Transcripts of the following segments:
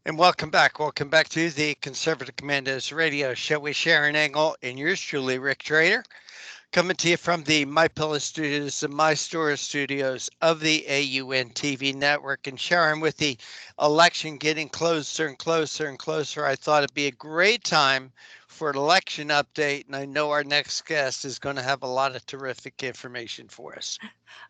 And welcome back. Welcome back to the Conservative Commandos radio show with Sharon Engel and yours truly, Rick Trader, coming to you from the My Pillow Studios and My Store Studios of the AUN TV network. And Sharon, with the election getting closer and closer and closer, I thought it'd be a great time for an election update. And I know our next guest is going to have a lot of terrific information for us.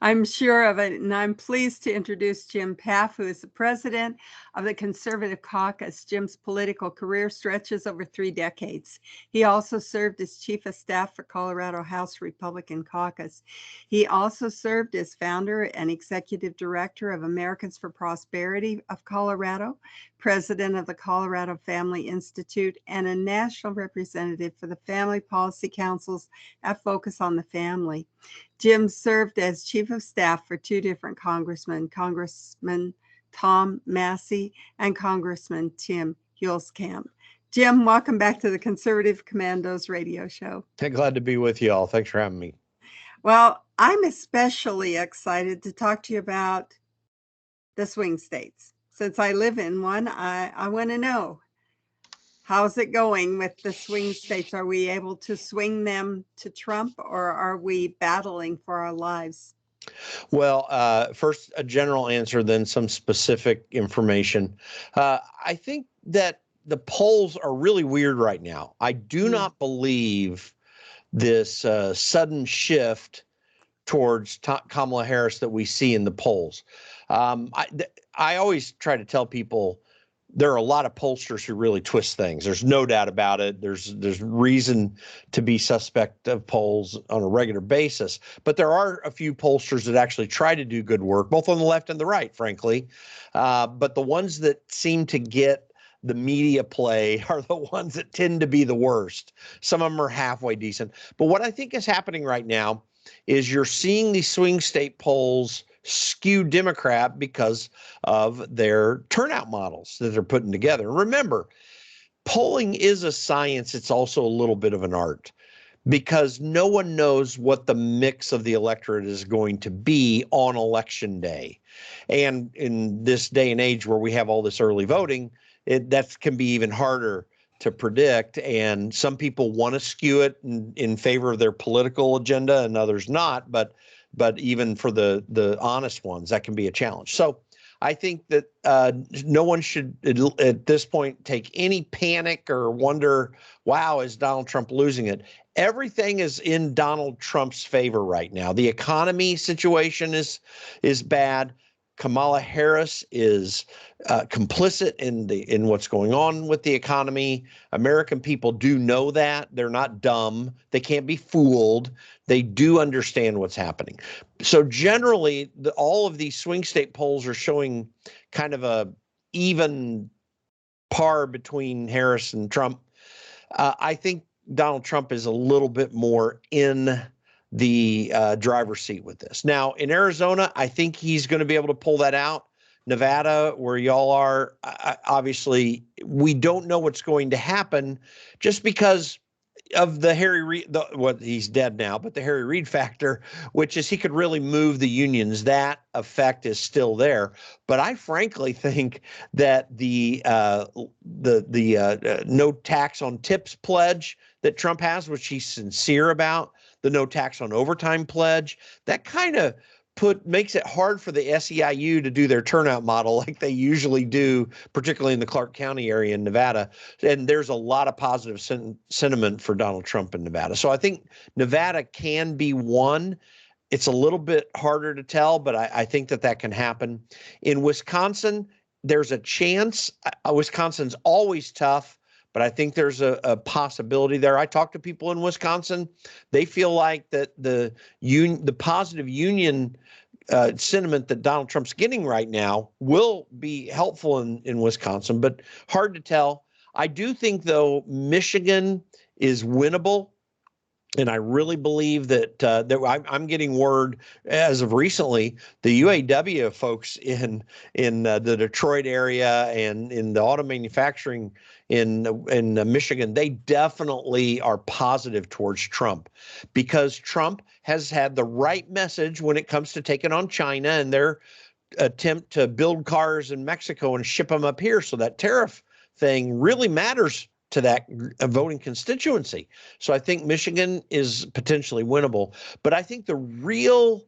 I'm sure of it, and I'm pleased to introduce Jim Pfaff, who is the president of the Conservative Caucus. Jim's political career stretches over 3 decades. He also served as chief of staff for Colorado House Republican Caucus. He also served as founder and executive director of Americans for Prosperity of Colorado, president of the Colorado Family Institute, and a national representative for the Family Policy Councils at Focus on the Family. Jim served as chief of staff for two different congressmen, Congressman Tom Massey and Congressman Tim Hulskamp. Jim, welcome back to the Conservative Commandos radio show. Glad to be with you all. Thanks for having me. Well, I'm especially excited to talk to you about the swing states. Since I live in one, I want to know, how's it going with the swing states? Are we able to swing them to Trump, or are we battling for our lives? Well, first a general answer, then some specific information. I think that the polls are really weird right now. I do not believe this sudden shift towards Kamala Harris that we see in the polls. I always try to tell people there are a lot of pollsters who really twist things. There's no doubt about it. There's reason to be suspect of polls on a regular basis. But there are a few pollsters that actually try to do good work, both on the left and the right, frankly. But the ones that seem to get the media play are the ones that tend to be the worst. Some of them are halfway decent. But what I think is happening right now is you're seeing these swing state polls skew Democrat because of their turnout models that they're putting together. Remember, polling is a science. It's also a little bit of an art because no one knows what the mix of the electorate is going to be on election day. And in this day and age where we have all this early voting, that can be even harder to predict. And some people want to skew it in favor of their political agenda and others not. But even for the honest ones, that can be a challenge. So I think that no one should at this point take any panic or wonder, wow, is Donald Trump losing it? Everything is in Donald Trump's favor right now. The economy situation is bad. Kamala Harris is complicit in what's going on with the economy. American people do know that. They're not dumb. They can't be fooled. They do understand what's happening. So generally, all of these swing state polls are showing kind of a even par between Harris and Trump. I think Donald Trump is a little bit more in the driver's seat with this. Now, in Arizona, I think he's going to be able to pull that out. Nevada, where y'all are, obviously, we don't know what's going to happen just because of the Harry Reid, he's dead now, but the Harry Reid factor, which is he could really move the unions. That effect is still there. But I frankly think that the no tax on tips pledge that Trump has, which he's sincere about, the no tax on overtime pledge, that kind of makes it hard for the SEIU to do their turnout model like they usually do, particularly in the Clark County area in Nevada. And there's a lot of positive sentiment for Donald Trump in Nevada. So I think Nevada can be one. It's a little bit harder to tell, but I think that can happen. In Wisconsin, there's a chance. Wisconsin's always tough, but I think there's a possibility there. I talk to people in Wisconsin. They feel like that the positive union sentiment that Donald Trump's getting right now will be helpful in Wisconsin, but hard to tell. I do think, though, Michigan is winnable. And I really believe that I'm getting word as of recently, the UAW folks in the Detroit area and in the auto manufacturing in Michigan, they definitely are positive towards Trump because Trump has had the right message when it comes to taking on China and their attempt to build cars in Mexico and ship them up here. So that tariff thing really matters to that voting constituency. So I think Michigan is potentially winnable. But I think the real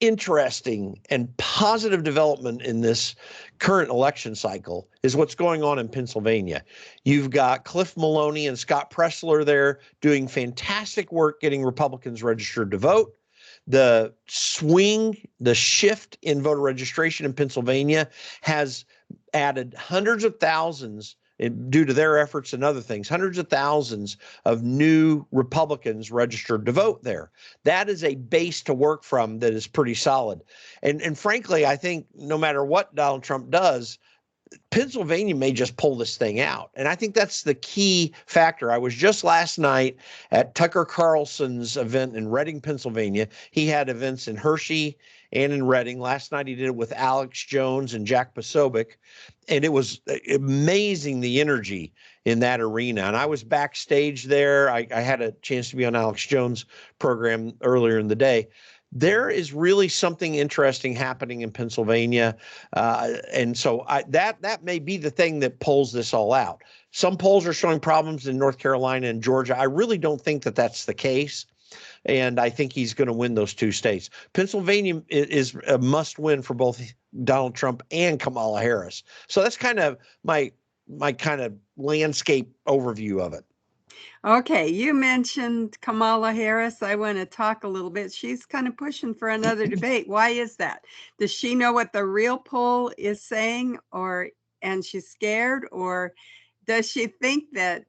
interesting and positive development in this current election cycle is what's going on in Pennsylvania. You've got Cliff Maloney and Scott Pressler there doing fantastic work getting Republicans registered to vote. The shift in voter registration in Pennsylvania has added hundreds of thousands due to their efforts and other things, hundreds of thousands of new Republicans registered to vote there. That is a base to work from that is pretty solid. And frankly, I think no matter what Donald Trump does, Pennsylvania may just pull this thing out. And I think that's the key factor. I was just last night at Tucker Carlson's event in Reading, Pennsylvania. He had events in Hershey and in Reading. Last night he did it with Alex Jones and Jack Posobiec. And it was amazing, the energy in that arena. And I was backstage there. I had a chance to be on Alex Jones' program earlier in the day. There is really something interesting happening in Pennsylvania. And so that may be the thing that pulls this all out. Some polls are showing problems in North Carolina and Georgia. I really don't think that that's the case. And I think he's going to win those two states. Pennsylvania is a must win for both Donald Trump and Kamala Harris. So that's kind of my kind of landscape overview of it. Okay, you mentioned Kamala Harris. I want to talk a little bit. She's kind of pushing for another debate. Why is that? Does she know what the real poll is saying, and she's scared, or does she think that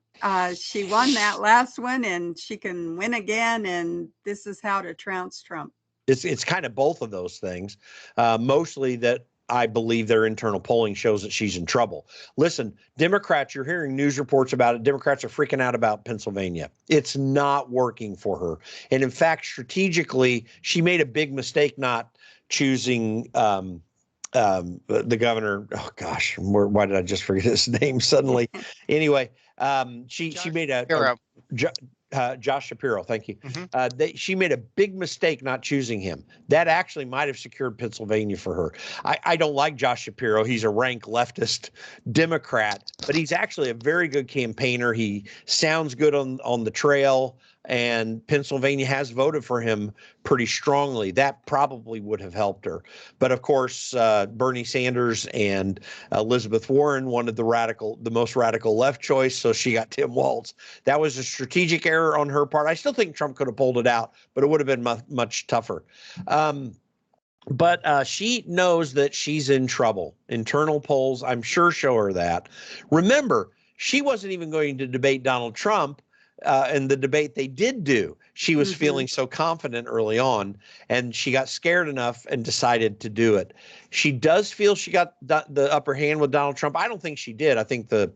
she won that last one and she can win again, and this is how to trounce Trump? It's kind of both of those things. Mostly that I believe their internal polling shows that she's in trouble. Listen, Democrats, you're hearing news reports about it. Democrats are freaking out about Pennsylvania. It's not working for her. And in fact, strategically, she made a big mistake not choosing the governor. Oh gosh, why did I just forget his name suddenly? Anyway, she made Josh Shapiro, thank you. Mm-hmm. She made a big mistake not choosing him. That actually might have secured Pennsylvania for her. I don't like Josh Shapiro. He's a rank leftist Democrat, but he's actually a very good campaigner. He sounds good on the trail, and Pennsylvania has voted for him pretty strongly. That probably would have helped her. But of course, Bernie Sanders and Elizabeth Warren wanted the most radical left choice, so she got Tim Walz. That was a strategic error on her part. I still think Trump could have pulled it out, but it would have been much tougher. But she knows that she's in trouble. Internal polls, I'm sure, show her that. Remember, she wasn't even going to debate Donald Trump. In the debate they did do, she was feeling so confident early on, and she got scared enough and decided to do it. She does feel she got the upper hand with Donald Trump. I don't think she did. I think the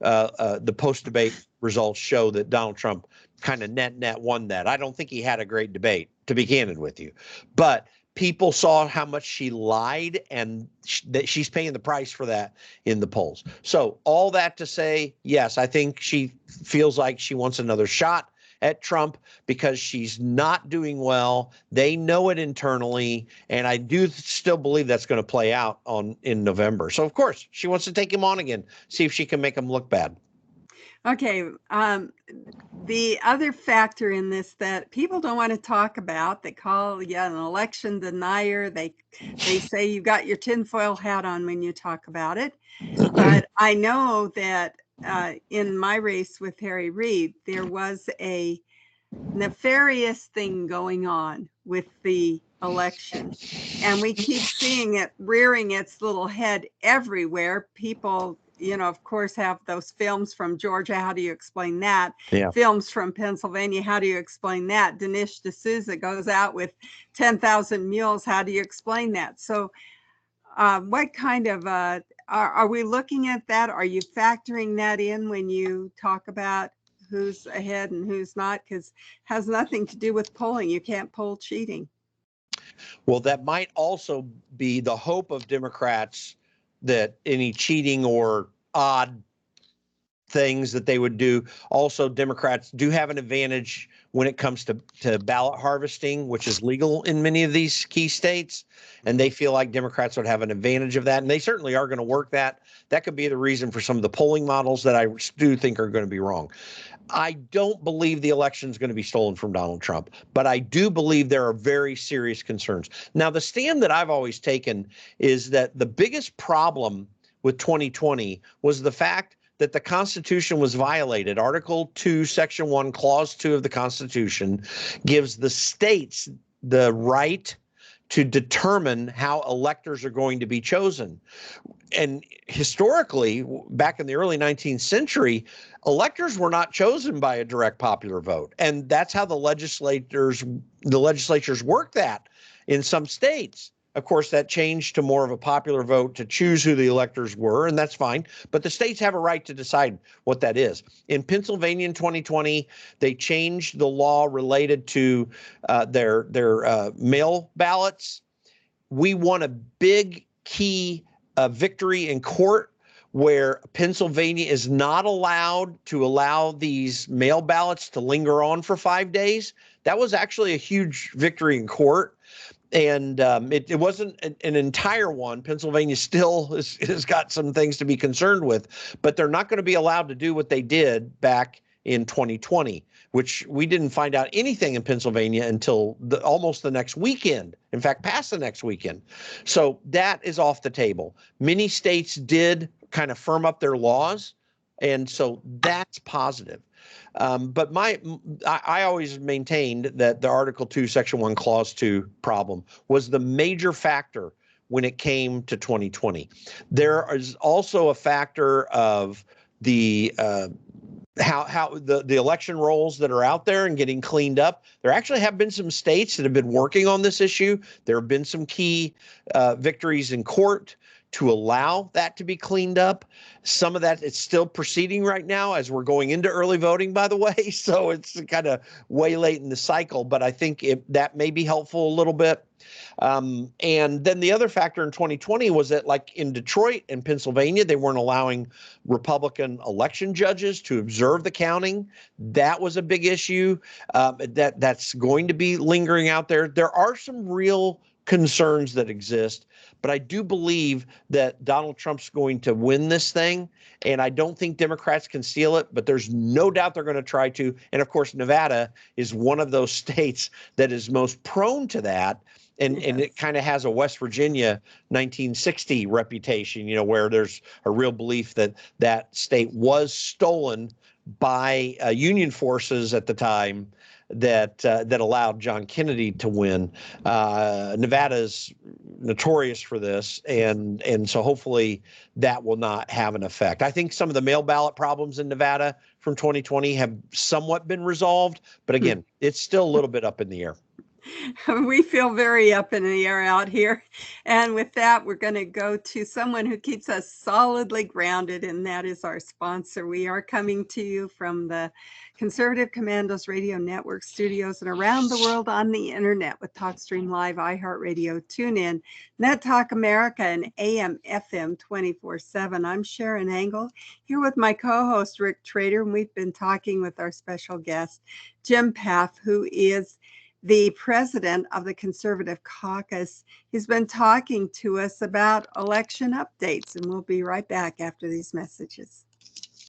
post-debate results show that Donald Trump kind of net won that. I don't think he had a great debate, to be candid with you. But people saw how much she lied, and that she's paying the price for that in the polls. So all that to say, yes, I think she feels like she wants another shot at Trump because she's not doing well. They know it internally, and I do still believe that's going to play out in November. So of course she wants to take him on again, see if she can make him look bad. Okay. The other factor in this that people don't want to talk about, they call an election denier. They say you got your tinfoil hat on when you talk about it. But I know that in my race with Harry Reid, there was a nefarious thing going on with the election. And we keep seeing it rearing its little head everywhere. People, of course, have those films from Georgia. How do you explain that? Yeah. Films from Pennsylvania. How do you explain that? Dinesh D'Souza goes out with 10,000 mules. How do you explain that? So what kind of, are we looking at that? Are you factoring that in when you talk about who's ahead and who's not? Because it has nothing to do with polling. You can't poll cheating. Well, that might also be the hope of Democrats, that any cheating or odd things that they would do. Also, Democrats do have an advantage when it comes to ballot harvesting, which is legal in many of these key states. And they feel like Democrats would have an advantage of that. And they certainly are going to work that. That could be the reason for some of the polling models that I do think are going to be wrong. I don't believe the election is going to be stolen from Donald Trump, but I do believe there are very serious concerns. Now, the stand that I've always taken is that the biggest problem with 2020 was the fact that the Constitution was violated. Article 2, Section 1, Clause 2 of the Constitution gives the states the right to determine how electors are going to be chosen. And historically, back in the early 19th century, electors were not chosen by a direct popular vote. And that's how the legislatures work that in some states. Of course, that changed to more of a popular vote to choose who the electors were, and that's fine. But the states have a right to decide what that is. In Pennsylvania in 2020, they changed the law related to their mail ballots. We won a big key victory in court where Pennsylvania is not allowed to allow these mail ballots to linger on for 5 days. That was actually a huge victory in court. And it wasn't an entire one. Pennsylvania still has got some things to be concerned with, but they're not going to be allowed to do what they did back in 2020, which we didn't find out anything in Pennsylvania until almost the next weekend. In fact, past the next weekend. So that is off the table. Many states did kind of firm up their laws, and so that's positive. But I always maintained that the Article 2, Section 1, Clause 2 problem was the major factor when it came to 2020. There is also a factor of the how the election rolls that are out there and getting cleaned up. There actually have been some states that have been working on this issue. There have been some key victories in court to allow that to be cleaned up. Some of that, it's still proceeding right now as we're going into early voting, by the way. So it's kind of way late in the cycle, but I think that may be helpful a little bit. And then the other factor in 2020 was that, like in Detroit and Pennsylvania, they weren't allowing Republican election judges to observe the counting. That was a big issue. That's going to be lingering out there. There are some real concerns that exist, but I do believe that Donald Trump's going to win this thing, and I don't think Democrats can steal it, but there's no doubt they're going to try to. And of course, Nevada is one of those states that is most prone to that. And it kind of has a West Virginia 1960 reputation, where there's a real belief that that state was stolen by Union forces at the time that allowed John Kennedy to win. Nevada's notorious for this, and so hopefully that will not have an effect. I think some of the mail ballot problems in Nevada from 2020 have somewhat been resolved, but again, it's still a little bit up in the air. We feel very up in the air out here. And with that, we're going to go to someone who keeps us solidly grounded, and that is our sponsor. We are coming to you from the Conservative Commandos Radio Network studios and around the world on the internet with TalkStream Live, iHeartRadio, TuneIn, Net Talk America, and AM FM 24/7. I'm Sharon Angle here with my co-host Rick Trader, and we've been talking with our special guest, Jim Pfaff, who is the president of the Conservative Caucus. He's been talking to us about election updates, and we'll be right back after these messages.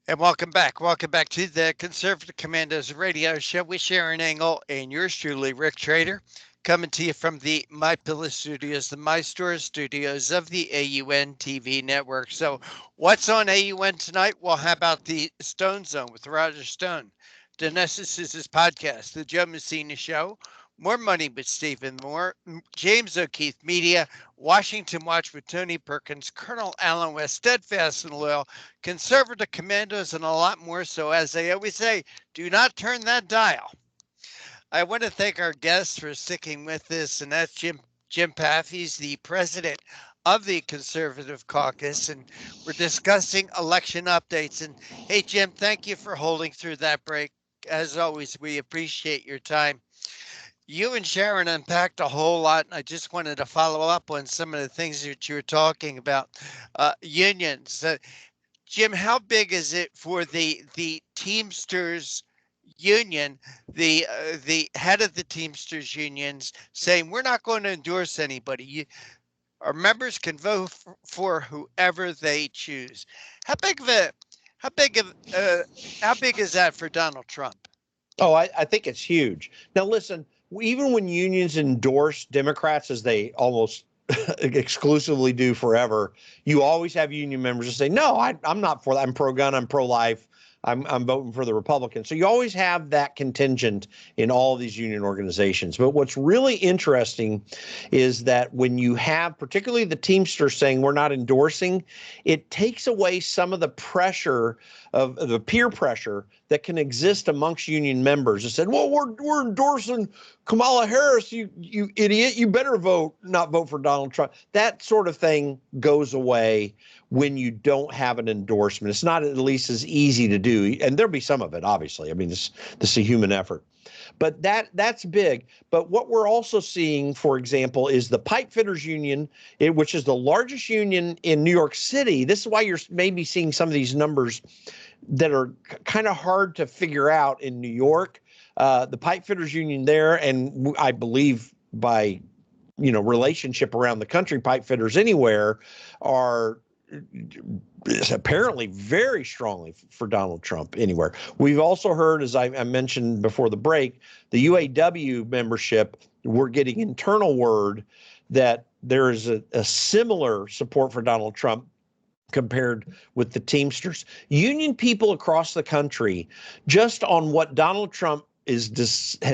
And welcome back. Welcome back to the Conservative Commandos radio show with Sharon Angle and yours truly, Rick Trader, coming to you from the My Pillow Studios, the My Store Studios of the AUN TV network. So what's on AUN tonight? Well, how about the Stone Zone with Roger Stone, Dionysus's podcast, The Joe Messina Show, More Money with Stephen Moore, James O'Keefe Media, Washington Watch with Tony Perkins, Colonel Allen West, Steadfast and Loyal, Conservative Commandos, and a lot more. So as I always say, do not turn that dial. I want to thank our guests for sticking with this, and that's Jim Pfaff. He's the president of the Conservative Caucus, and we're discussing election updates. And hey, Jim, thank you for holding through that break. As always, we appreciate your time. You and Sharon unpacked a whole lot, and I just wanted to follow up on some of the things that you were talking about. Unions. Jim, how big is it for the Teamsters union, the head of the Teamsters unions saying we're not going to endorse anybody. Our members can vote for whoever they choose. How big of a how big of how big is that for Donald Trump? Oh, I think it's huge. Now, listen, even when unions endorse Democrats, as they almost exclusively do forever, you always have union members that say, no, I'm not for that. I'm pro-gun. I'm pro-life. I'm voting for the Republicans. So you always have that contingent in all of these union organizations. But what's really interesting is that when you have particularly the Teamsters saying we're not endorsing, it takes away some of the pressure of the peer pressure that can exist amongst union members. It said, well, we're endorsing Kamala Harris, you idiot, you better not vote for Donald Trump. That sort of thing goes away when you don't have an endorsement. It's not at least as easy to do. And there'll be some of it, obviously. I mean, this is a human effort. But that's big. But what we're also seeing, for example, is the Pipe Fitters Union, which is the largest union in New York City. This is why you're maybe seeing some of these numbers that are kind of hard to figure out in New York. The Pipe Fitters Union there, and I believe by relationship around the country, pipe fitters anywhere are apparently very strongly for Donald Trump anywhere. We've also heard, as I mentioned before the break, the UAW membership, we're getting internal word that there is a similar support for Donald Trump compared with the Teamsters. Union people across the country, just on what Donald Trump has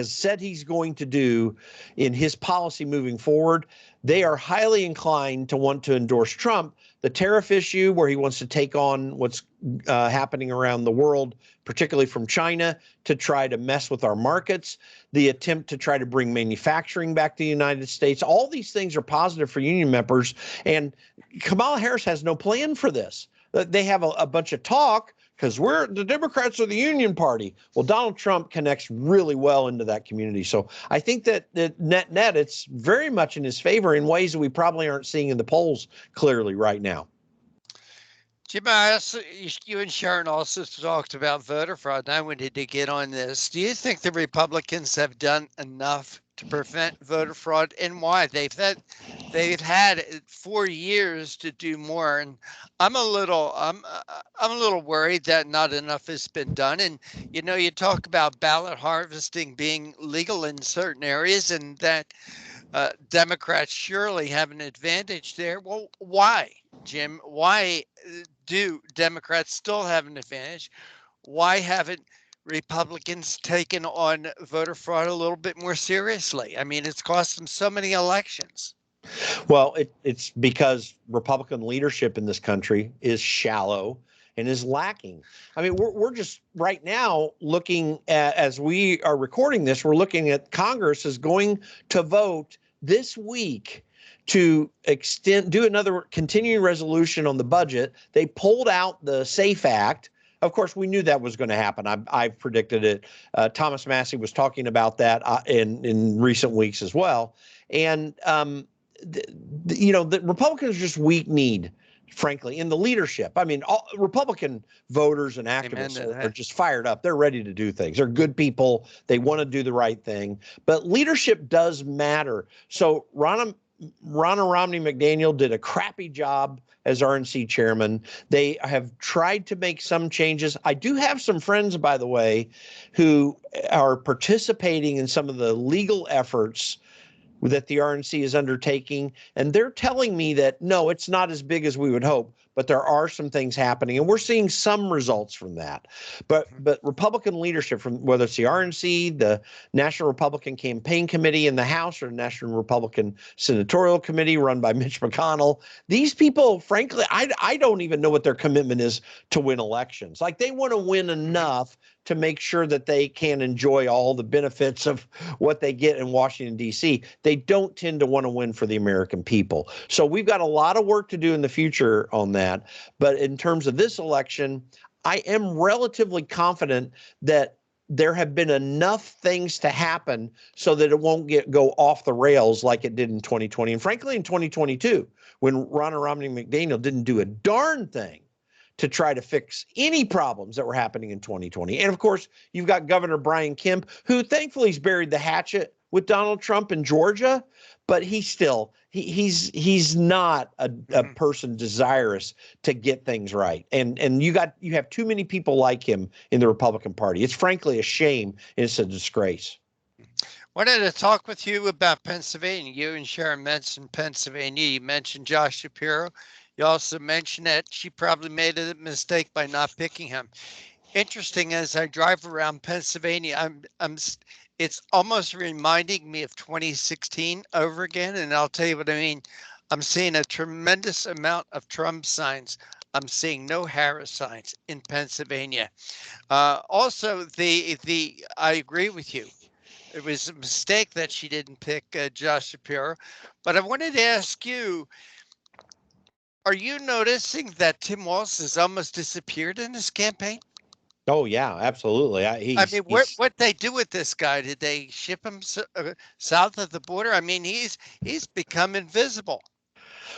said he's going to do in his policy moving forward, they are highly inclined to want to endorse Trump. The tariff issue, where he wants to take on what's happening around the world, particularly from China, to try to mess with our markets, the attempt to try to bring manufacturing back to the United States, all these things are positive for union members. And Kamala Harris has no plan for this. They have a bunch of talk, because the Democrats are the union party. Well, Donald Trump connects really well into that community. So I think that net, it's very much in his favor in ways that we probably aren't seeing in the polls clearly right now. Jim, you and Sharon also talked about voter fraud, and I wanted to get on this. Do you think the Republicans have done enough to prevent voter fraud, and why? They've had 4 years to do more, and I'm a little worried that not enough has been done. And you talk about ballot harvesting being legal in certain areas, and that Democrats surely have an advantage there. Well, why, Jim? Why do Democrats still have an advantage? Why haven't Republicans taken on voter fraud a little bit more seriously? I mean, it's cost them so many elections. Well, it's because Republican leadership in this country is shallow and is lacking. I mean, we're just right now looking at, as we are recording this, we're looking at Congress is going to vote this week to do another continuing resolution on the budget. They pulled out the SAFE Act. Of course, we knew that was going to happen. I've predicted it. Thomas Massey was talking about that in recent weeks as well. And the Republicans are just weak-kneed, frankly, in the leadership. I mean, all Republican voters and activists are just fired up. They're ready to do things. They're good people. They want to do the right thing. But leadership does matter. So Ronna Romney McDaniel did a crappy job as RNC chairman. They have tried to make some changes. I do have some friends, by the way, who are participating in some of the legal efforts that the RNC is undertaking. And they're telling me that, no, it's not as big as we would hope, but there are some things happening. And we're seeing some results from that. But Republican leadership, from whether it's the RNC, the National Republican Campaign Committee in the House, or the National Republican Senatorial Committee run by Mitch McConnell, these people, frankly, I don't even know what their commitment is to win elections. Like, they want to win enough to make sure that they can enjoy all the benefits of what they get in Washington, D.C. They don't tend to want to win for the American people. So we've got a lot of work to do in the future on that. But in terms of this election, I am relatively confident that there have been enough things to happen so that it won't go off the rails like it did in 2020. And frankly, in 2022, when Ronna Romney McDaniel didn't do a darn thing to try to fix any problems that were happening in 2020. And of course, you've got Governor Brian Kemp, who thankfully has buried the hatchet with Donald Trump in Georgia, but he's not a person desirous to get things right. And you have too many people like him in the Republican Party. It's frankly a shame. And it's a disgrace. Wanted to talk with you about Pennsylvania. You and Sharon mentioned Pennsylvania. You mentioned Josh Shapiro. You also mentioned that she probably made a mistake by not picking him. Interesting, as I drive around Pennsylvania, it's almost reminding me of 2016 over again. And I'll tell you what I mean. I'm seeing a tremendous amount of Trump signs. I'm seeing no Harris signs in Pennsylvania. Also, I agree with you. It was a mistake that she didn't pick Josh Shapiro. But I wanted to ask you, are you noticing that Tim Walz has almost disappeared in his campaign? Oh, yeah, absolutely. What they do with this guy? Did they ship him south of the border? I mean, he's become invisible.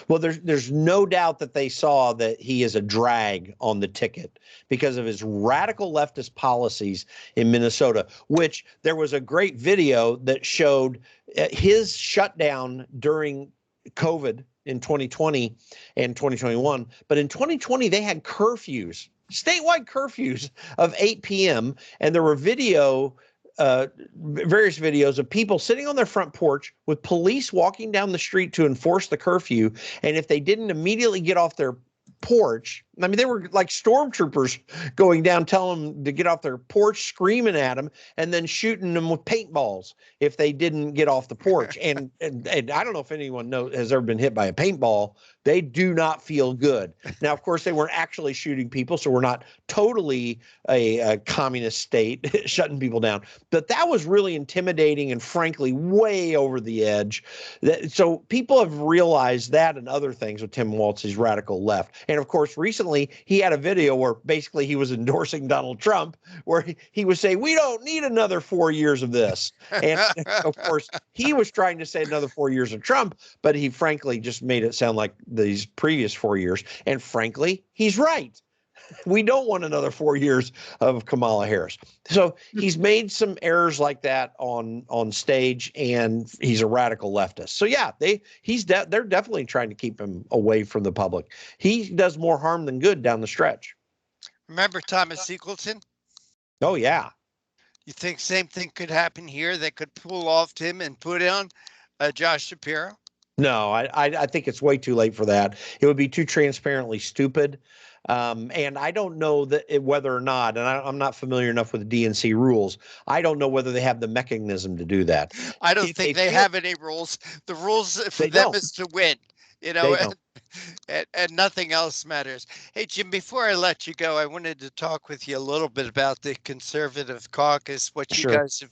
Well, there's no doubt that they saw that he is a drag on the ticket because of his radical leftist policies in Minnesota, which there was a great video that showed his shutdown during COVID in 2020 and 2021. But in 2020, they had curfews, statewide curfews of 8 p.m. And there were various videos of people sitting on their front porch with police walking down the street to enforce the curfew. And if they didn't immediately get off their porch, I mean, they were like stormtroopers going down, telling them to get off their porch, screaming at them, and then shooting them with paintballs if they didn't get off the porch. And I don't know if anyone has ever been hit by a paintball. They do not feel good. Now, of course, they weren't actually shooting people, so we're not totally a communist state shutting people down. But that was really intimidating and, frankly, way over the edge. So people have realized that and other things with Tim Walz's radical left. And, of course, recently he had a video where basically he was endorsing Donald Trump, where he was saying, we don't need another 4 years of this. And, of course, he was trying to say another 4 years of Trump, but he, frankly, just made it sound like these previous 4 years. And frankly, he's right. We don't want another 4 years of Kamala Harris. So he's made some errors like that on stage, and he's a radical leftist. So yeah, they're definitely trying to keep him away from the public. He does more harm than good down the stretch. Remember Thomas Eagleton? Oh yeah. You think same thing could happen here? They could pull off Tim and put on Josh Shapiro? No, I think it's way too late for that. It would be too transparently stupid. And I don't know whether or not, and I'm not familiar enough with the DNC rules. I don't know whether they have the mechanism to do that. I don't think they have any rules. The rules for them is to win, and nothing else matters. Hey, Jim, before I let you go, I wanted to talk with you a little bit about the Conservative Caucus, what you guys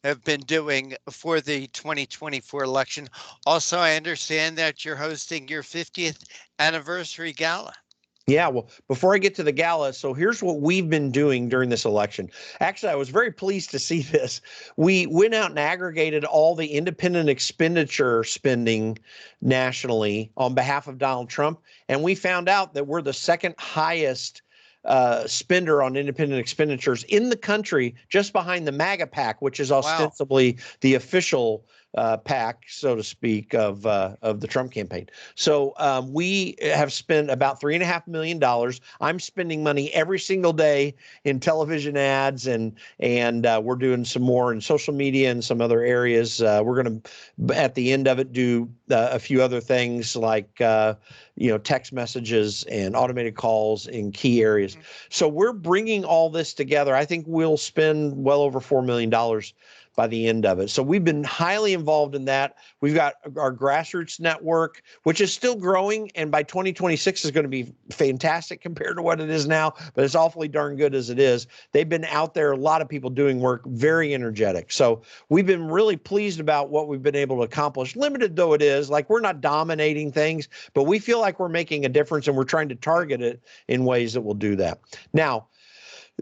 have been doing for the 2024 election. Also, I understand that you're hosting your 50th anniversary gala. Yeah, well, before I get to the gala, so here's what we've been doing during this election. Actually, I was very pleased to see this. We went out and aggregated all the independent expenditure spending nationally on behalf of Donald Trump, and we found out that we're the second highest spender on independent expenditures in the country, just behind the MAGA PAC, which is ostensibly the official PAC, so to speak, of the Trump campaign. So we have spent about $3.5 million. I'm spending money every single day in television ads, and we're doing some more in social media and some other areas. We're going to, at the end of it, do a few other things like text messages and automated calls in key areas. So we're bringing all this together. I think we'll spend well over $4 million by the end of it. So we've been highly involved in that. We've got our grassroots network, which is still growing, and by 2026 is going to be fantastic compared to what it is now, but it's awfully darn good as it is. They've been out there, a lot of people doing work, very energetic. So we've been really pleased about what we've been able to accomplish, limited though it is. Like, we're not dominating things, but we feel like we're making a difference, and we're trying to target it in ways that will do that. Now,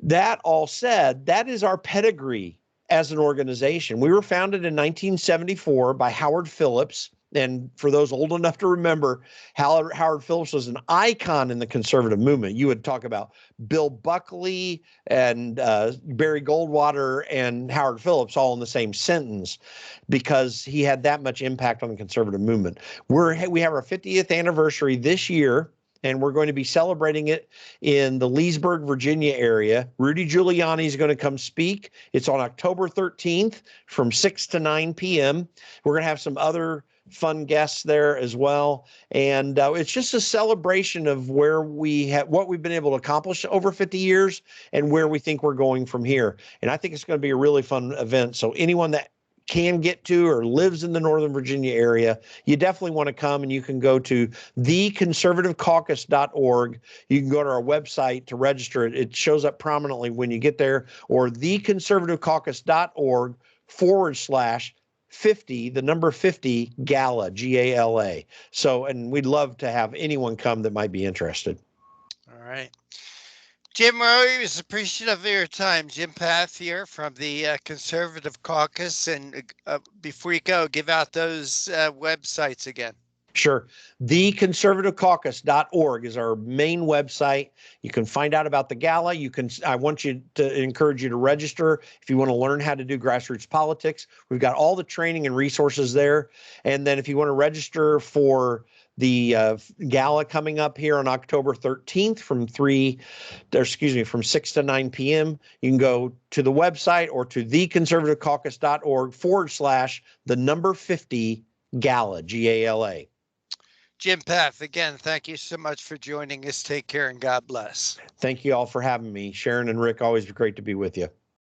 that all said, that is our pedigree as an organization. We were founded in 1974 by Howard Phillips, And for those old enough to remember, Howard Phillips was an icon in the conservative movement. You would talk about Bill Buckley and Barry Goldwater and Howard Phillips all in the same sentence because he had that much impact on the conservative movement. We have our 50th anniversary this year, and we're going to be celebrating it in the Leesburg, Virginia area. Rudy Giuliani is going to come speak. It's on October 13th from 6 to 9 p.m. We're going to have some other fun guests there as well. And it's just a celebration of where what we've been able to accomplish over 50 years and where we think we're going from here. And I think it's going to be a really fun event. So anyone that can get to or lives in the Northern Virginia area, you definitely want to come, and you can go to theconservativecaucus.org. You can go to our website to register. It shows up prominently when you get there, or theconservativecaucus.org/50, the number 50 gala, GALA. So, and we'd love to have anyone come that might be interested. All right. Jim, we're always appreciative of your time. Jim Pfaff here from the Conservative Caucus. And before you go, give out those websites again. Sure. Theconservativecaucus.org is our main website. You can find out about the gala. I want you to encourage you to register if you want to learn how to do grassroots politics. We've got all the training and resources there. And then if you want to register for the gala coming up here on October 13th from 6 to 9 p.m., you can go to the website or to theconservativecaucus.org/the number 50 gala, GALA. Jim Pfaff, again, thank you so much for joining us. Take care and God bless. Thank you all for having me. Sharon and Rick, always great to be with you.